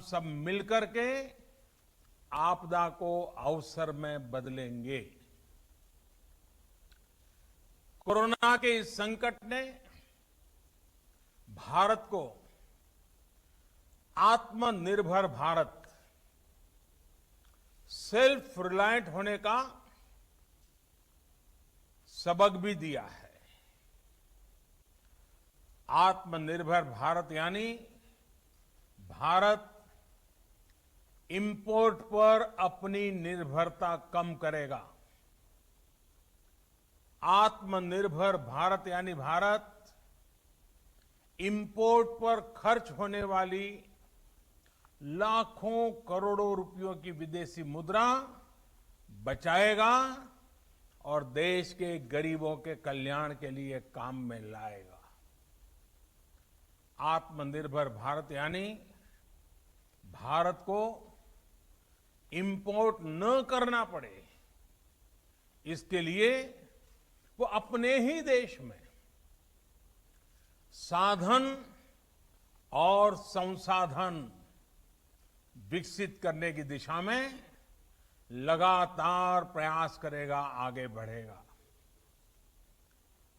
सब मिलकर के आपदा को अवसर में बदलेंगे। कोरोना के इस संकट ने भारत को आत्मनिर्भर भारत, सेल्फ रिलायंट होने का सबक भी दिया है। आत्मनिर्भर भारत यानी भारत इंपोर्ट पर अपनी निर्भरता कम करेगा। आत्मनिर्भर भारत यानी भारत इंपोर्ट पर खर्च होने वाली लाखों करोड़ों रुपयों की विदेशी मुद्रा बचाएगा और देश के गरीबों के कल्याण के लिए काम में लाएगा। आत्मनिर्भर भारत यानी भारत को इंपोर्ट न करना पड़े, इसके लिए वो अपने ही देश में साधन और संसाधन विकसित करने की दिशा में लगातार प्रयास करेगा, आगे बढ़ेगा।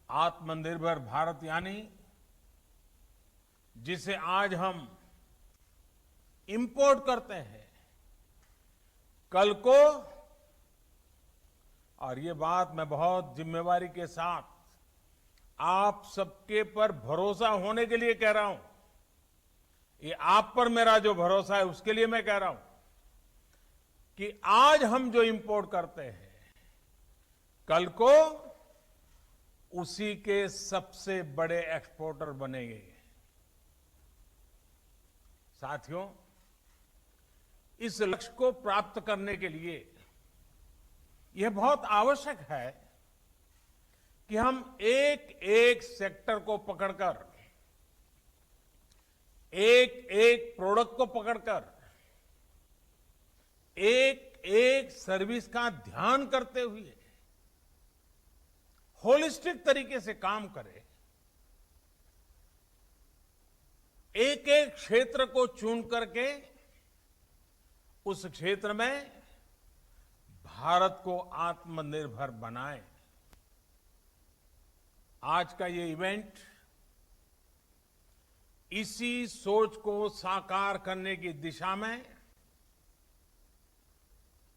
आत्मनिर्भर भारत यानी जिसे आज हम इंपोर्ट करते हैं, कल को, और ये बात मैं बहुत जिम्मेवारी के साथ आप सबके पर भरोसा होने के लिए कह रहा हूं, ये आप पर मेरा जो भरोसा है उसके लिए मैं कह रहा हूं कि आज हम जो इंपोर्ट करते हैं, कल को उसी के सबसे बड़े एक्सपोर्टर बनेंगे। साथियों, इस लक्ष्य को प्राप्त करने के लिए यह बहुत आवश्यक है कि हम एक एक सेक्टर को पकड़कर, एक एक प्रोडक्ट को पकड़कर, एक एक सर्विस का ध्यान करते हुए होलिस्टिक तरीके से काम करें। एक एक क्षेत्र को चुन करके उस क्षेत्र में भारत को आत्मनिर्भर बनाएं। आज का ये इवेंट इसी सोच को साकार करने की दिशा में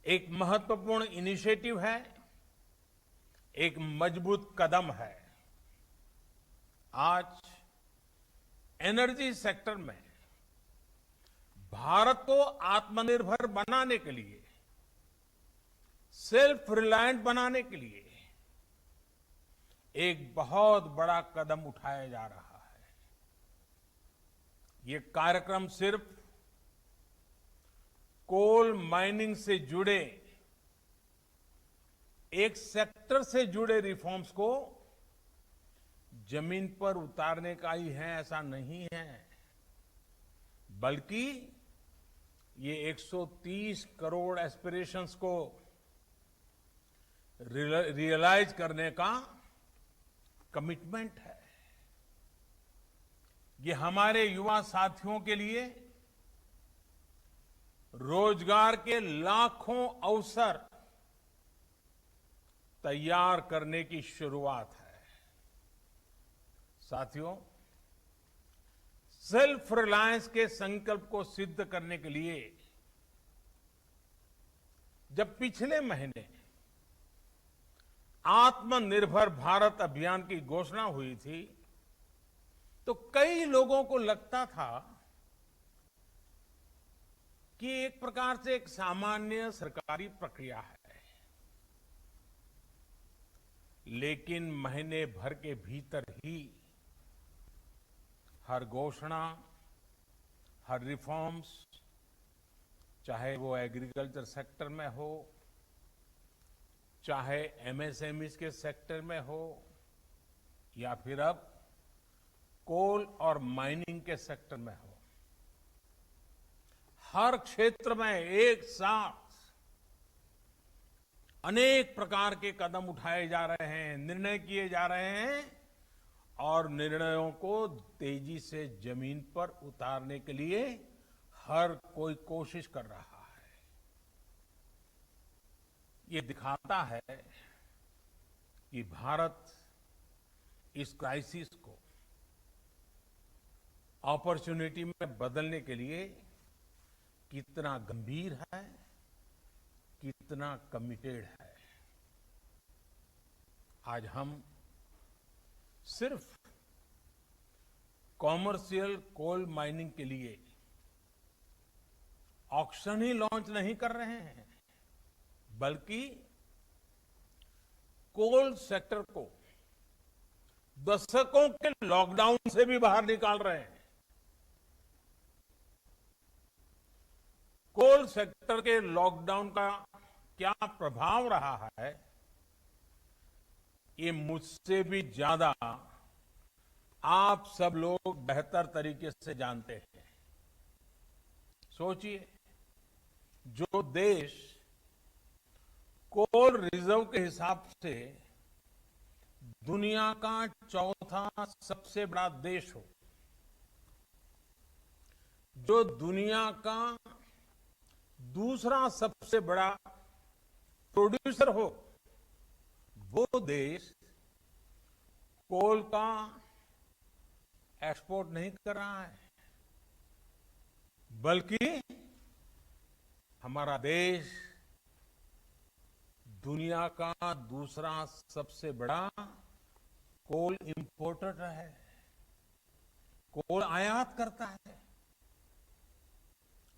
एक महत्वपूर्ण इनिशिएटिव है, एक मजबूत कदम है। आज एनर्जी सेक्टर में भारत को आत्मनिर्भर बनाने के लिए, सेल्फ रिलायंट बनाने के लिए एक बहुत बड़ा कदम उठाया जा रहा है। ये कार्यक्रम सिर्फ कोल माइनिंग से जुड़े एक सेक्टर से जुड़े रिफॉर्म्स को जमीन पर उतारने का ही है, ऐसा नहीं है, बल्कि ये 130 करोड़ एस्पिरेशंस को रियलाइज करने का कमिटमेंट है। ये हमारे युवा साथियों के लिए रोजगार के लाखों अवसर तैयार करने की शुरुआत है। साथियों, सेल्फ रिलायंस के संकल्प को सिद्ध करने के लिए जब पिछले महीने आत्मनिर्भर भारत अभियान की घोषणा हुई थी, तो कई लोगों को लगता था कि एक प्रकार से एक सामान्य सरकारी प्रक्रिया है, लेकिन महीने भर के भीतर ही हर घोषणा, हर रिफॉर्म्स, चाहे वो एग्रीकल्चर सेक्टर में हो, चाहे एमएसएमई के सेक्टर में हो, या फिर अब कोल और माइनिंग के सेक्टर में हो, हर क्षेत्र में एक साथ अनेक प्रकार के कदम उठाए जा रहे हैं, निर्णय किए जा रहे हैं और निर्णयों को तेजी से जमीन पर उतारने के लिए हर कोई कोशिश कर रहा है। ये दिखाता है कि भारत इस क्राइसिस को अपॉर्चुनिटी में बदलने के लिए कितना गंभीर है, कितना कमिटेड है। आज हम सिर्फ कॉमर्शियल कोल माइनिंग के लिए ऑक्शन ही लॉन्च नहीं कर रहे हैं, बल्कि कोल सेक्टर को दशकों के लॉकडाउन से भी बाहर निकाल रहे हैं। कोल सेक्टर के लॉकडाउन का क्या प्रभाव रहा है, ये मुझसे भी ज्यादा आप सब लोग बेहतर तरीके से जानते हैं। सोचिए, जो देश कोल रिजर्व के हिसाब से दुनिया का चौथा सबसे बड़ा देश हो, जो दुनिया का दूसरा सबसे बड़ा प्रोड्यूसर हो, वो देश कोल का एक्सपोर्ट नहीं कर रहा है, बल्कि हमारा देश दुनिया का दूसरा सबसे बड़ा कोल इंपोर्टर है, कोल आयात करता है।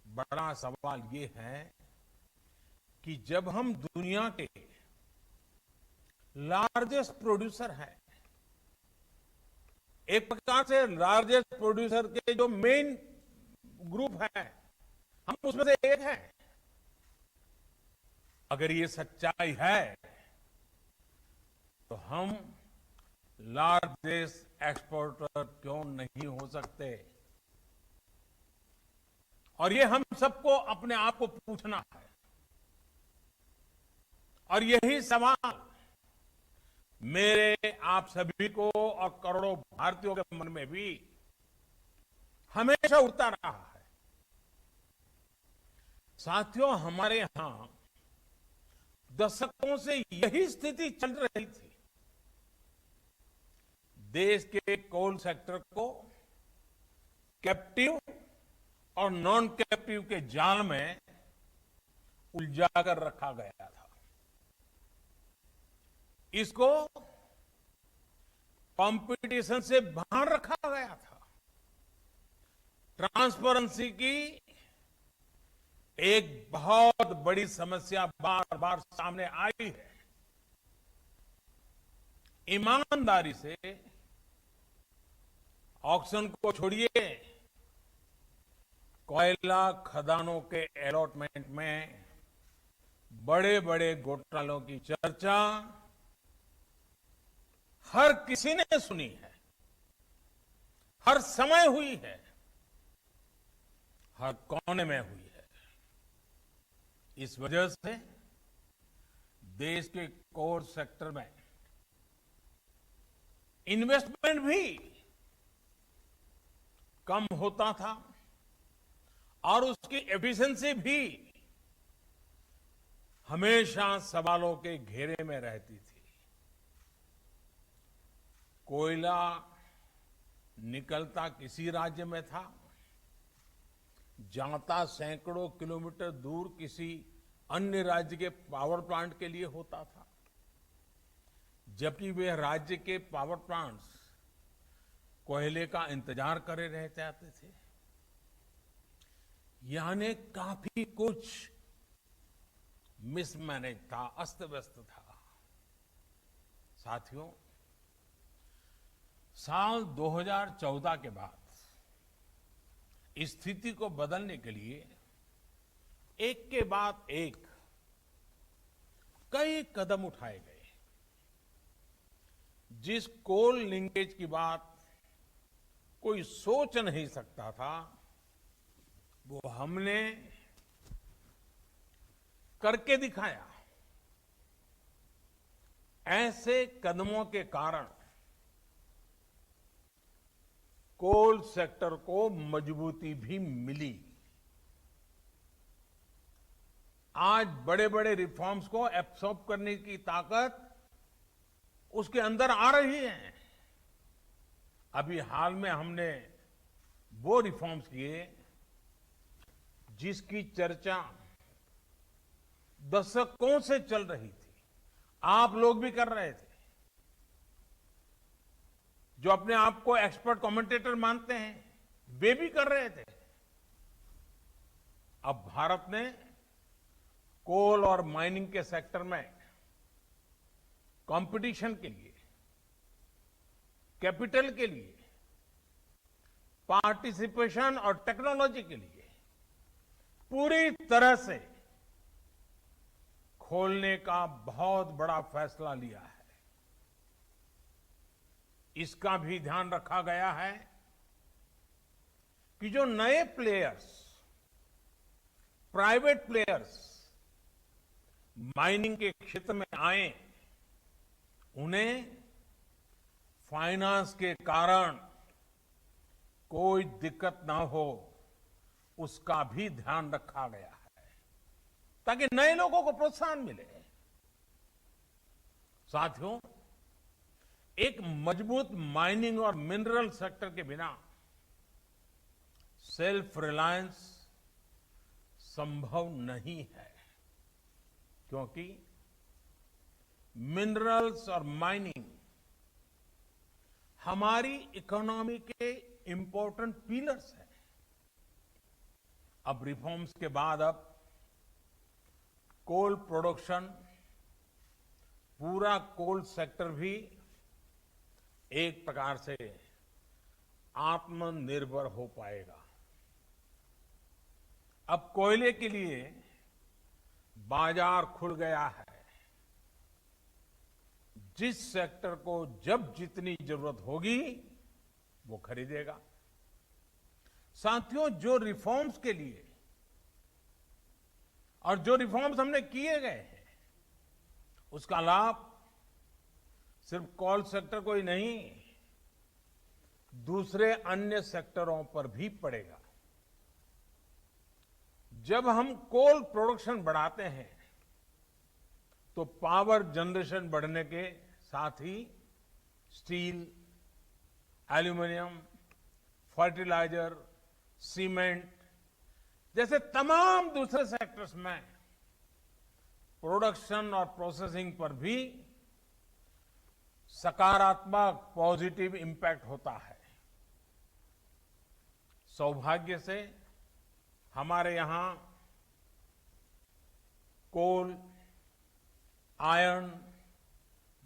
बड़ा सवाल ये है कि जब हम दुनिया के लार्जेस्ट प्रोड्यूसर हैं, एक प्रकार से लार्जेस्ट प्रोड्यूसर के जो मेन ग्रुप है, हम उसमें से एक हैं। अगर ये सच्चाई है तो हम लार्जेस्ट एक्सपोर्टर क्यों नहीं हो सकते? और ये हम सबको अपने आप को पूछना है। और यही सवाल मेरे आप सभी को और करोड़ों भारतीयों के मन में भी हमेशा उठता रहा है। साथियों, हमारे यहां दशकों से यही स्थिति चल रही थी। देश के कोल सेक्टर को कैप्टिव और नॉन कैप्टिव के जाल में उलझाकर रखा गया था। इसको कंपटीशन से बाहर रखा गया था। ट्रांसपेरेंसी की एक बहुत बड़ी समस्या बार बार सामने आई है। ईमानदारी से ऑक्शन को छोड़िए, कोयला खदानों के अलॉटमेंट में बड़े बड़े घोटालों की चर्चा हर किसी ने सुनी है, हर समय हुई है, हर कोने में हुई है। इस वजह से देश के कोर सेक्टर में इन्वेस्टमेंट भी कम होता था और उसकी एफिशिएंसी भी हमेशा सवालों के घेरे में रहती थी। कोयला निकलता किसी राज्य में था, जाता सैकड़ों किलोमीटर दूर किसी अन्य राज्य के पावर प्लांट के लिए होता था, जबकि वे राज्य के पावर प्लांट्स कोयले का इंतजार करे रह जाते थे। यानी काफी कुछ मिसमैनेज था, अस्त व्यस्त था। साथियों, साल 2014 के बाद स्थिति को बदलने के लिए एक के बाद एक कई कदम उठाए गए। जिस कोल लिंकेज की बात कोई सोच नहीं सकता था, वो हमने करके दिखाया। ऐसे कदमों के कारण कोल सेक्टर को मजबूती भी मिली। आज बड़े बड़े रिफॉर्म्स को एब्सॉर्ब करने की ताकत उसके अंदर आ रही है। अभी हाल में हमने वो रिफॉर्म्स किए जिसकी चर्चा दशकों से चल रही थी, आप लोग भी कर रहे थे, जो अपने आप को एक्सपर्ट कमेंटेटर मानते हैं वे भी कर रहे थे। अब भारत ने कोल और माइनिंग के सेक्टर में कंपटीशन के लिए, कैपिटल के लिए, पार्टिसिपेशन और टेक्नोलॉजी के लिए पूरी तरह से खोलने का बहुत बड़ा फैसला लिया है। इसका भी ध्यान रखा गया है कि जो नए प्लेयर्स, प्राइवेट प्लेयर्स माइनिंग के क्षेत्र में आए, उन्हें फाइनेंस के कारण कोई दिक्कत ना हो, उसका भी ध्यान रखा गया है ताकि नए लोगों को प्रोत्साहन मिले। साथियों, एक मजबूत माइनिंग और मिनरल सेक्टर के बिना सेल्फ रिलायंस संभव नहीं है, क्योंकि मिनरल्स और माइनिंग हमारी इकोनॉमी के इंपॉर्टेंट पिलर्स हैं। अब रिफॉर्म्स के बाद अब कोल प्रोडक्शन, पूरा कोल सेक्टर भी एक प्रकार से आत्मनिर्भर हो पाएगा। अब कोयले के लिए बाजार खुल गया है। जिस सेक्टर को जब जितनी जरूरत होगी वो खरीदेगा। साथियों, जो रिफॉर्म्स के लिए और जो रिफॉर्म्स हमने किए गए हैं, उसका लाभ सिर्फ कोल सेक्टर को ही नहीं, दूसरे अन्य सेक्टरों पर भी पड़ेगा। जब हम कोल प्रोडक्शन बढ़ाते हैं तो पावर जनरेशन बढ़ने के साथ ही स्टील, एल्यूमिनियम, फर्टिलाइजर, सीमेंट जैसे तमाम दूसरे सेक्टर्स में प्रोडक्शन और प्रोसेसिंग पर भी सकारात्मक पॉजिटिव इंपैक्ट होता है। सौभाग्य से हमारे यहां कोल, आयरन,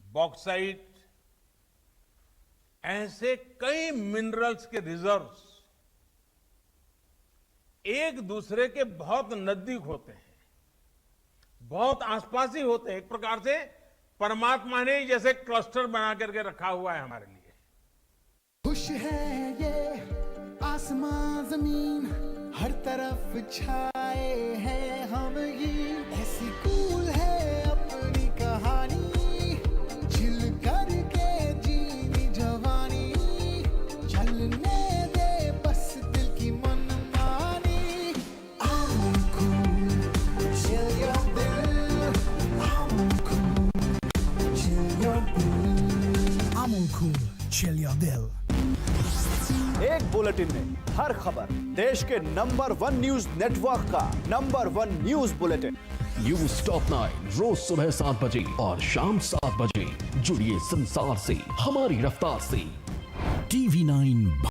बॉक्साइट ऐसे कई मिनरल्स के रिजर्व्स एक दूसरे के बहुत नजदीक होते हैं, बहुत आसपास ही होते हैं। एक प्रकार से परमात्मा ने ही जैसे क्लस्टर बना करके रखा हुआ है हमारे लिए। खुश है ये आसमां जमीन, हर तरफ छाए हैं हम ये, ऐसी कूल है अपनी कहानी, चिल करके जीनी जवानी, चलने दे बस दिल की मनमानी। I'm cool, chill your bill, I'm cool, chill your bill, I'm cool, chill your bill। एक बुलेटिन में हर खबर, देश के नंबर 1 न्यूज नेटवर्क का number 1 news bulletin. News top 9 रोज सुबह 7 बजे और शाम 7 बजे। जुड़िए संसार से हमारी रफ्तार से। TV9